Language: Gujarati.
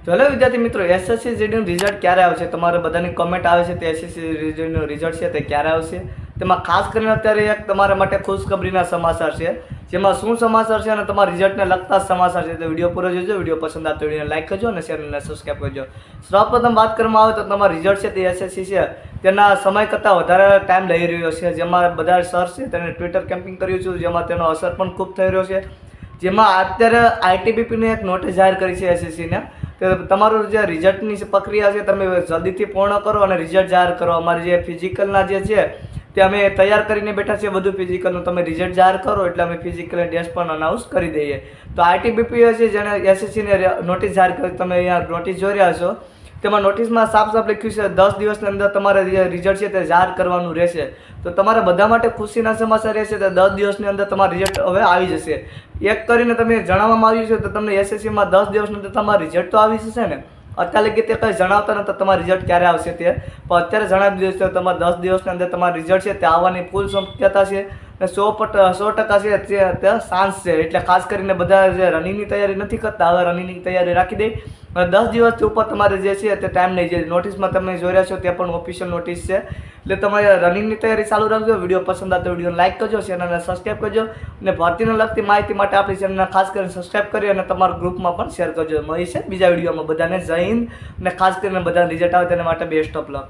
તો હેલો વિદ્યાર્થી મિત્રો, એસએસસી જીડીનું રિઝલ્ટ ક્યારે આવશે? તમારે બધાની કમેન્ટ આવે છે તે એસએસસી જીડીનું રિઝલ્ટ છે તે ક્યારે આવશે? તેમાં ખાસ કરીને અત્યારે એક તમારા માટે ખુશખબરીના સમાચાર છે, જેમાં શું સમાચાર છે અને તમારા રિઝલ્ટને લગતા સમાચાર છે. તો વિડીયો પૂરો જોજો. વિડીયો પસંદ આવતો વિડીયોને લાઈક કરજો અને ચેનલને સબસ્ક્રાઈબ કરજો. સૌપ્રથમ વાત કરવામાં આવે તો તમારું રિઝલ્ટ છે તે એસએસસી છે તેના સમય કરતાં વધારે ટાઈમ લઈ રહ્યો છે, જેમાં બધા સર છે તેને ટ્વિટર કેમ્પિંગ કર્યું છે, જેમાં તેનો અસર પણ ખૂબ થઈ રહ્યો છે. જેમાં અત્યારે આઈટીબીપીને એક નોટિસ જાહેર કરી છે એસએસસીને કે તમારું જે રિઝલ્ટની પ્રક્રિયા છે તમે જલ્દીથી પૂર્ણ કરો અને રિઝલ્ટ જાહેર કરો. અમારી જે ફિઝિકલના જે છે તે અમે તૈયાર કરીને બેઠા છીએ, બધું ફિઝિકલનું તમે રિઝલ્ટ જાહેર કરો એટલે અમે ફિઝિકલ ટેસ્ટ પણ અનાઉન્સ કરી દઈએ. તો આઈટીબીપી છે જેને એસએસસીને નોટિસ જાહેર કરી, તમે અહીંયા નોટિસ જોઈ રહ્યા છો. તેમાં નોટિસમાં સાફ લખ્યું છે 10 દિવસની અંદર તમારે જે રિઝલ્ટ છે તે જાહેર કરવાનું રહેશે. તો તમારા બધા માટે ખુશીના સમાચાર રહેશે તો 10 દિવસની અંદર તમારું રિઝલ્ટ હવે આવી જશે. એક કરીને તમે જણાવવામાં આવ્યું છે તો તમને એસએસસીમાં 10 દિવસની અંદર તમારું રિઝલ્ટ તો આવી જશે ને. અત્યારે લગી તે કંઈ જણાવતા નથી તમારું રિઝલ્ટ ક્યારે આવશે તે, પણ અત્યારે જણાવી દીધું છે તમારે 10 દિવસની અંદર તમારું રિઝલ્ટ છે તે આવવાની ફૂલ શક્યતા છે. 100% છે તે ચાન્સ છે. એટલે ખાસ કરીને બધા જે રનિંગની તૈયારી નથી કરતા હવે રનિંગની તૈયારી રાખી દે. 10 દિવસથી ઉપર તમારે જે છે તે ટાઈમ નહીં. જે નોટિસમાં તમે જોઈ રહ્યા છો તે પણ ઓફિશિયલ નોટિસ છે. એટલે તમારે રનિંગની તૈયારી ચાલુ રાખજો. વિડીયો પસંદ આવતો વિડીયોને લાઈક કરજો, ચેનલને સબસ્ક્રાઈબ કરજો અને ભરતીને લગતી માહિતી માટે આપણી ચેનલને ખાસ કરીને સબસ્ક્રાઈબ કરી અને તમારા ગ્રુપમાં પણ શેર કરજો. મળી છે બીજા વિડીયોમાં. બધાને જય હિન્દ અને ખાસ કરીને બધાને રિઝલ્ટ આવે તેના માટે બેસ્ટ ઓફ લક.